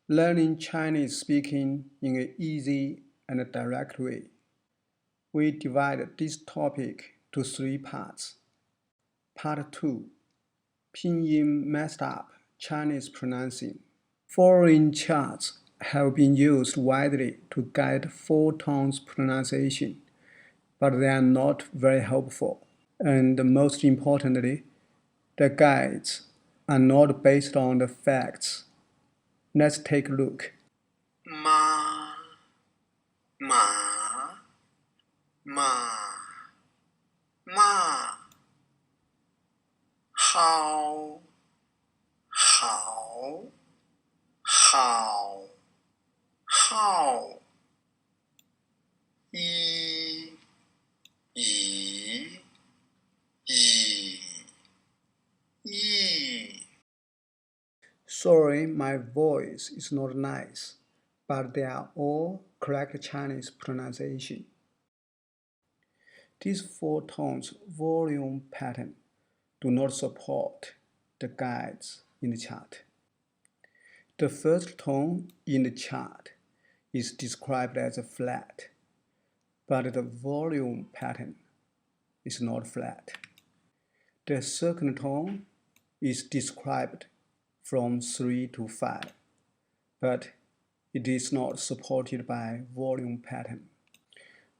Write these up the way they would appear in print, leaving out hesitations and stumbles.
Learning Chinese speaking in an easy and direct way. We divide this topic to 3 parts. Part 2. Pinyin messed up Chinese pronouncing. Following charts have been used widely to guide 4 tones pronunciation, but they are not very helpful. And most importantly, the guides are not based on the facts. Let's take a look. Ma, ma, ma, ma. How, how, how, how. Yi, yi, yi, yi. Sorry, my voice is not nice, but they are all correct Chinese pronunciation. These 4 tones volume pattern do not support the guides in the chart. The first tone in the chart is described as a flat, but the volume pattern is not flat. The second tone is described from 3 to 5, but it is not supported by volume pattern.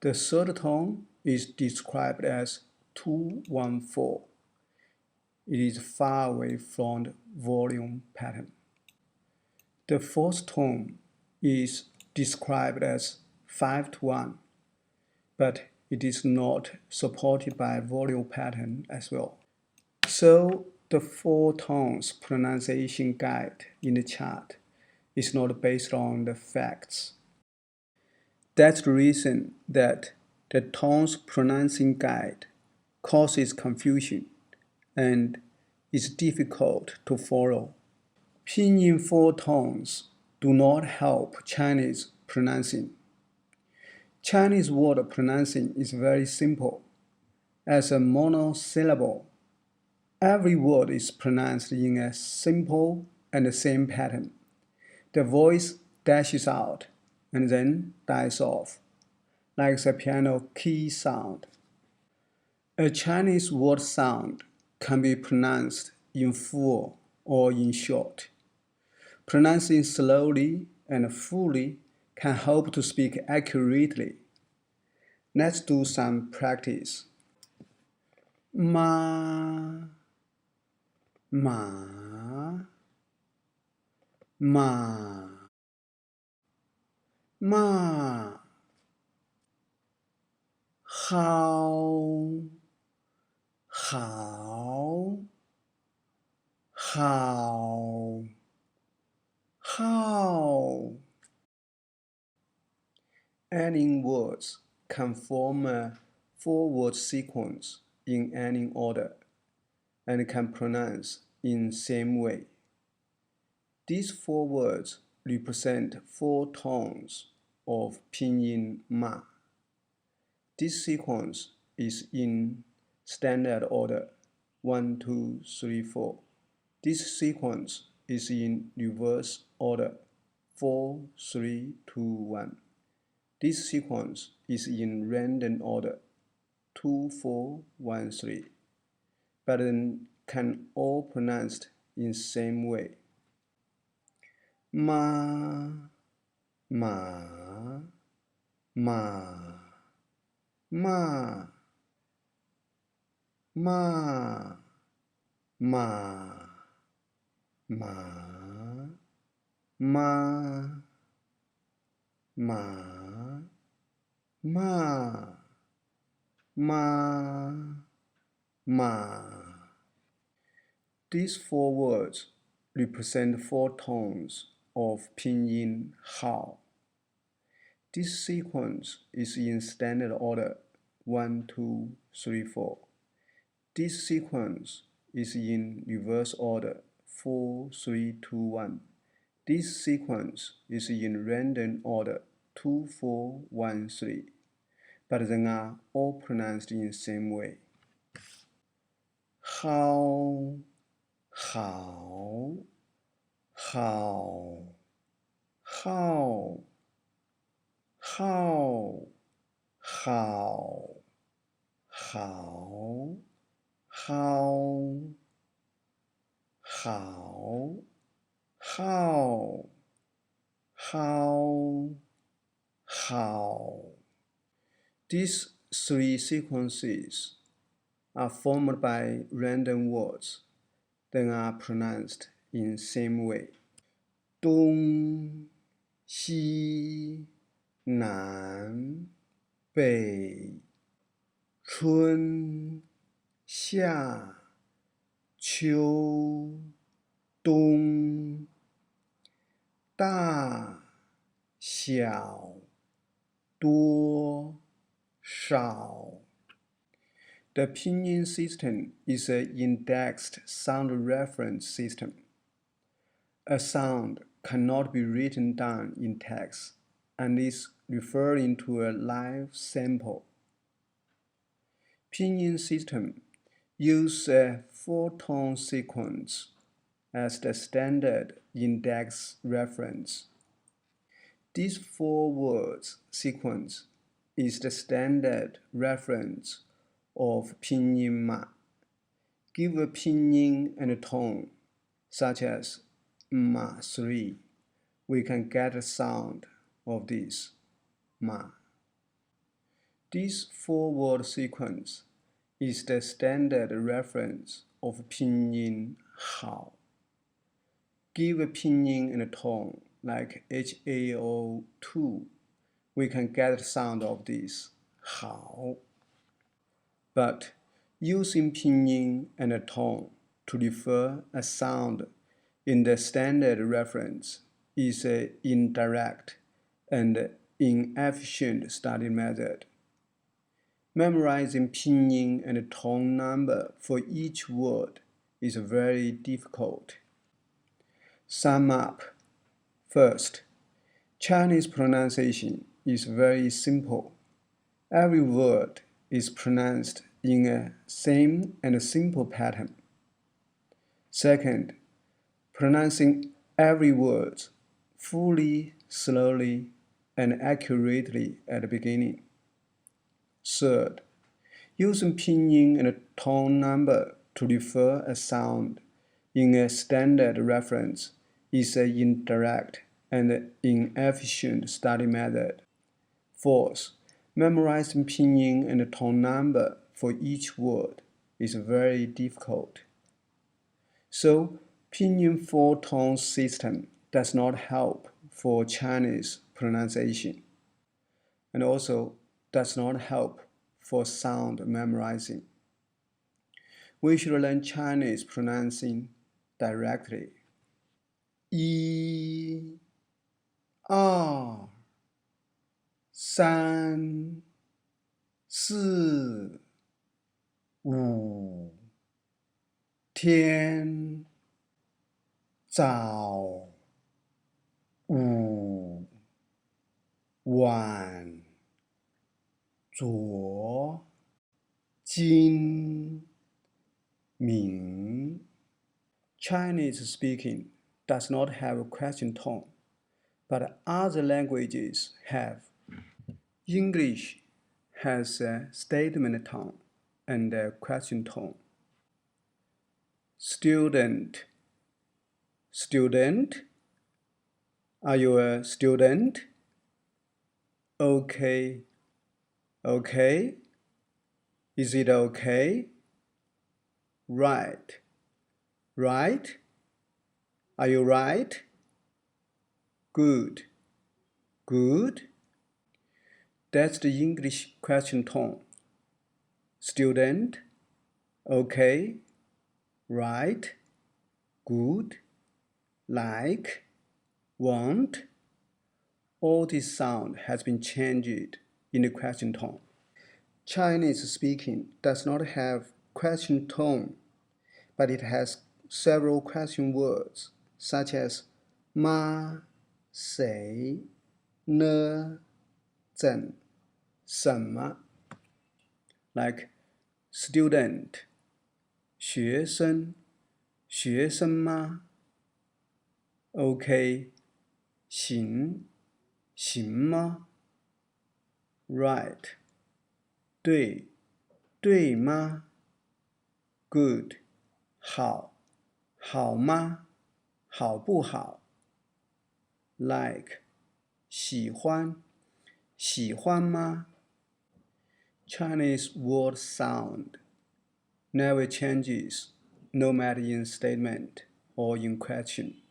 The third tone is described as 214. It is far away from the volume pattern. The fourth tone is described as 5 to 1, but it is not supported by volume pattern as well. So the 4 tones pronunciation guide in the chart is not based on the facts. That's the reason that the tones pronouncing guide causes confusion and is difficult to follow. Pinyin 4 tones do not help Chinese pronouncing. Chinese word pronouncing is very simple. As a monosyllable, every word is pronounced in a simple and the same pattern. The voice dashes out and then dies off, like the piano key sound. A Chinese word sound can be pronounced in full or in short. Pronouncing slowly and fully can help to speak accurately. Let's do some practice. Ma, ma, ma, ma. How, how, how. Ending words can form a 4-word sequence in any order and can pronounce in same way. These 4 words represent 4 tones of Pinyin Ma. This sequence is in standard order 1, 2, 3, 4. This sequence is in reverse order 4, 3, 2, 1. This sequence is in random order 2, 4, 1, 3, but then can all pronounced in same way. Ma, ma, ma, ma, ma, ma, ma, ma, ma, ma, ma, ma. These 4 words represent 4 tones of Pinyin Hao. This sequence is in standard order 1, 2, 3, 4. This sequence is in reverse order 4, 3, 2, 1. This sequence is in random order 2, 4, 1, 3, but they are all pronounced in the same way. How, how, how, 好，好，好，好，好，好，好，好，好. These three sequences are formed by random words, then are pronounced in same way. 东西南北春夏秋冬大小多少 The pinyin system is an indexed sound reference system. A sound cannot be written down in text and is referring to a live sample. Pinyin system uses a 4-tone sequence as the standard index reference. This 4-word sequence is the standard reference of pinyin ma. Give a pinyin and a tone, such as ma 3, we can get the sound of this ma. This 4-word sequence is the standard reference of pinyin hao. Give a pinyin and a tone like HAO2, we can get the sound of this hao. But using pinyin and a tone to refer a sound in the standard reference is an indirect and inefficient study method. Memorizing pinyin and tone number for each word is very difficult. Sum up. First, Chinese pronunciation is very simple. Every word is pronounced in a same and simple pattern. Second, pronouncing every word fully, slowly, and accurately at the beginning. Third, using pinyin and tone number to refer a sound in a standard reference is an indirect and inefficient study method. Fourth, memorizing pinyin and tone number for each word is very difficult. So, pinyin 4-tone system does not help for Chinese pronunciation, and also does not help for sound memorizing. We should learn Chinese pronouncing directly. 1、2、3、4、5天早午晚左今明 Chinese speaking does not have a question tone, but other languages have. English has a statement tone and a question tone. Student. Student? Are you a student? Okay. Okay? Is it okay? Right. Right? Are you right? Good. Good? That's the English question tone. Student, okay, right, good, like, want. All this sound has been changed in the question tone. Chinese speaking does not have question tone, but it has several question words, such as ma, 谁, ne, 怎, 什么 like student, 学生，学生吗 ？Okay, 行，行吗 ？Right， 对，对吗 ？Good， 好，好吗？好不好 ？Like， 喜欢，喜欢吗 ？Chinese word sound never changes, no matter in statement or in question.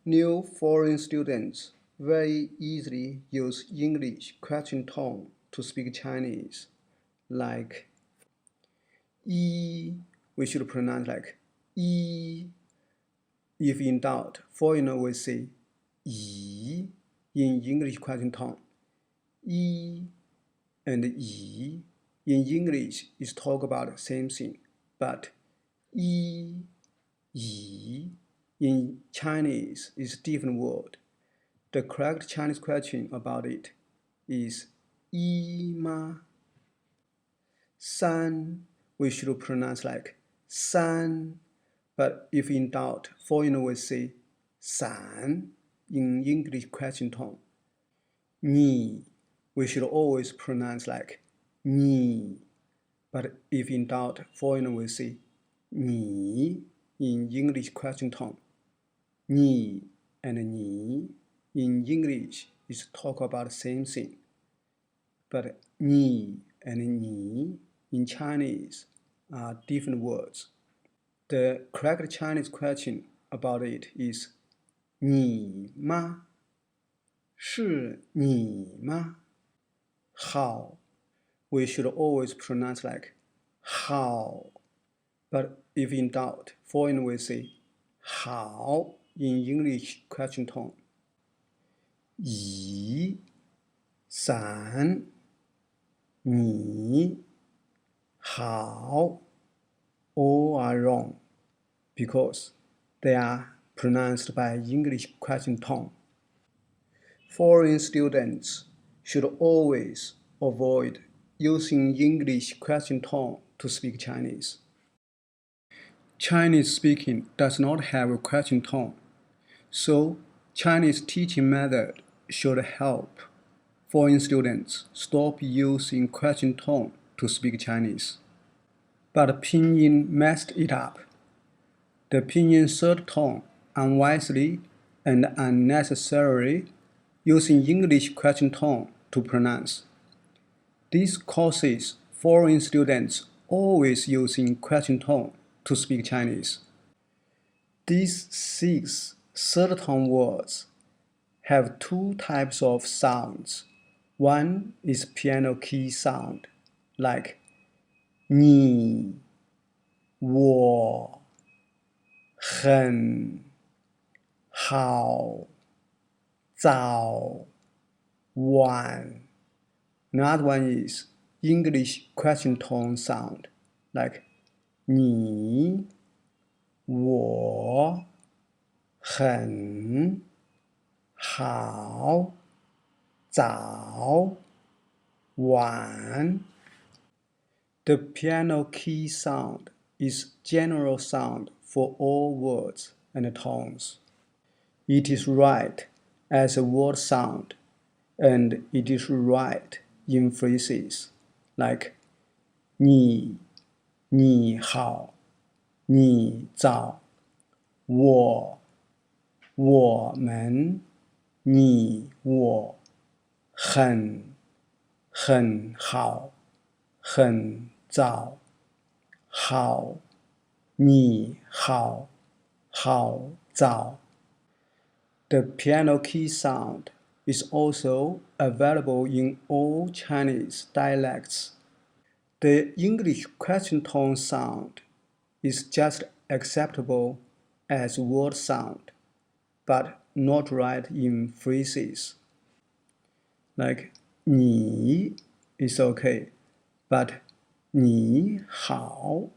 New foreign students very easily use English question tone to speak Chinese, like "yi." We should pronounce like "yi." If in doubt, foreigner will say "yi" in English question tone. "Yi" and "yi" in English is talk about the same thing, but "yi," "yi" in Chinese is a different word. The correct Chinese question about it is 一吗? San, we should pronounce like san, but if in doubt, foreigner will say san in English question tone. Ni, we should always pronounce like ni, but if in doubt, foreigner will say ni in English question tone. Ni and ni in English is talk about the same thing, but ni and ni in Chinese are different words. The correct Chinese question about it is 你吗? 是你吗? How? We should always pronounce like how, but if in doubt, foreign will say how in English question tone. 一, 三, 你, how, all are wrong because they are pronounced by English question tone. Foreign students should always avoid using English question tone to speak Chinese. Chinese speaking does not have a question tone, so Chinese teaching method should help foreign students stop using question tone to speak Chinese. But Pinyin messed it up. The Pinyin third tone unwisely and unnecessarily using English question tone to pronounce. This causes foreign students always using question tone to speak Chinese. These 6 third tone words have 2 types of sounds. One is piano key sound, like 你, 我, 很, 好, 早, 晚. Another one is English question tone sound, like 你, 我, 很, 好, 早, 晚. The piano key sound is general sound for all words and tones. It is right as a word sound, and it is right in phrases like 你, 你好, 你早, 我, 我们, 你我, 很, 很好, 很早, 好, 你好, 好早. The piano key sound is also available in all Chinese dialects. The English question tone sound is just acceptable as word sound, but not right in phrases. Like 你 is okay, but 你好,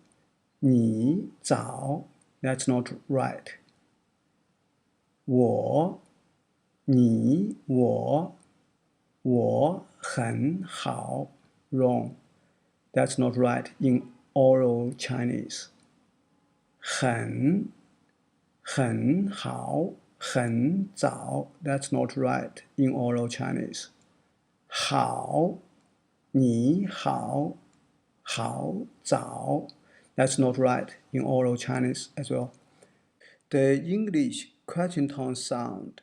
你早, that's not right. 我, 你我, 我很好, wrong. That's not right in oral Chinese. 很好,很早 that's not right in oral Chinese. 好，你好，好早 that's not right in oral Chinese as well. The English question tone sound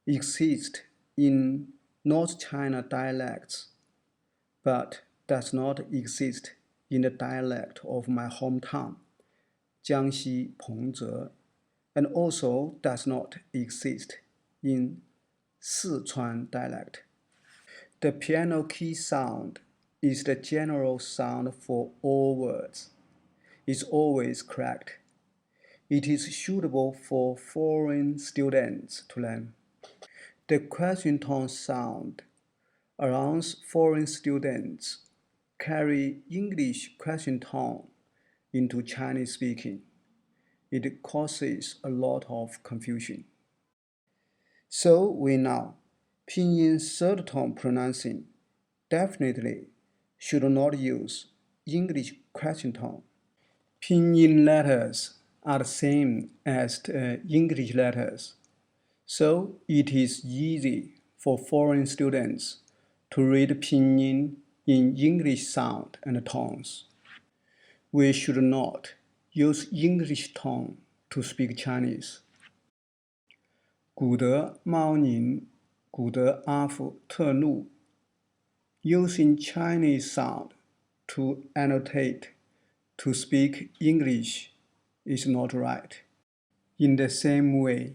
exists in North China dialects, but does not exist in the dialect of my hometown, 江西彭泽, and also does not exist in Sichuan dialect. The piano key sound is the general sound for all words. It's always correct. It is suitable for foreign students to learn. The question tone sound around foreign students carry English question tone into Chinese speaking. It causes a lot of confusion. So we know Pinyin third tone pronouncing definitely should not use English question tone. Pinyin letters are the same as the English letters, so it is easy for foreign students to read Pinyin in English sound and tones. We should not use English tone to speak Chinese. 古德猫宁，古德阿夫特怒 using Chinese sound to annotate to speak English is not right. In the same way,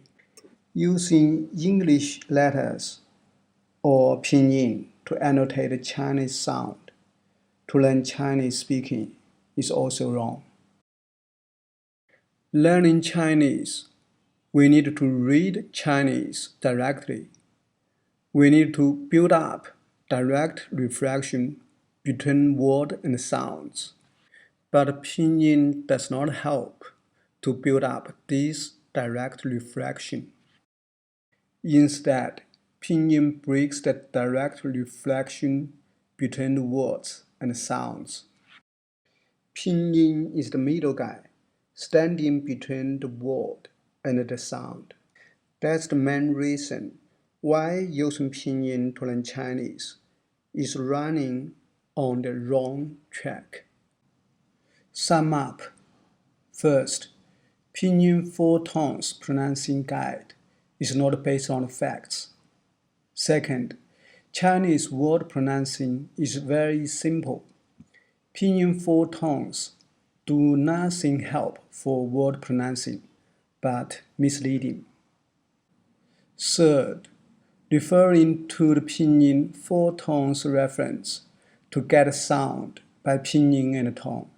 using English letters or Pinyin to annotate Chinese sound to learn Chinese speaking is also wrong. Learning Chinese, we need to read Chinese directly. We need to build up direct reflection between word and sounds. But Pinyin does not help to build up this direct reflection. Instead, Pinyin breaks the direct reflection between the words and sounds. Pinyin is the middle guy, standing between the word and the sound. That's the main reason why using Pinyin to learn Chinese is running on the wrong track. Sum up. First, Pinyin 4 tones pronouncing guide is not based on facts. Second, Chinese word pronouncing is very simple. Pinyin 4 tones do nothing help for word pronouncing, but misleading. Third, referring to the Pinyin 4 tones reference to get sound by Pinyin and tone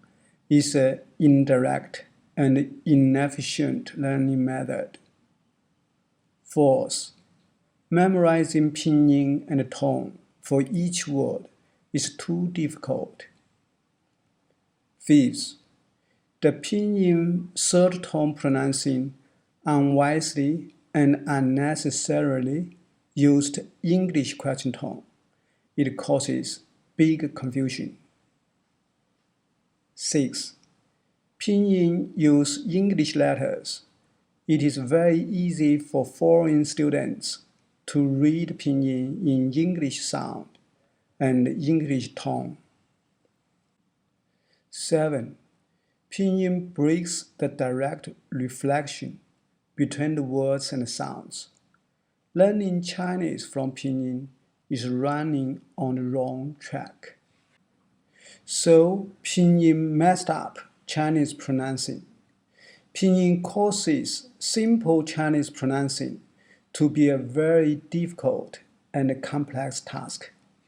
is an indirect and inefficient learning method. Fourth, memorizing Pinyin and tone for each word is too difficult. Fifth, the Pinyin third tone pronouncing unwisely and unnecessarily used English question tone. It causes big confusion. 6. Pinyin use English letters. It is very easy for foreign students to read Pinyin in English sound and English tone. 7. Pinyin breaks the direct reflection between the words and sounds. Learning Chinese from Pinyin is running on the wrong track. So Pinyin messed up Chinese pronouncing. Pinyin causes simple Chinese pronouncing to be a very difficult and complex task.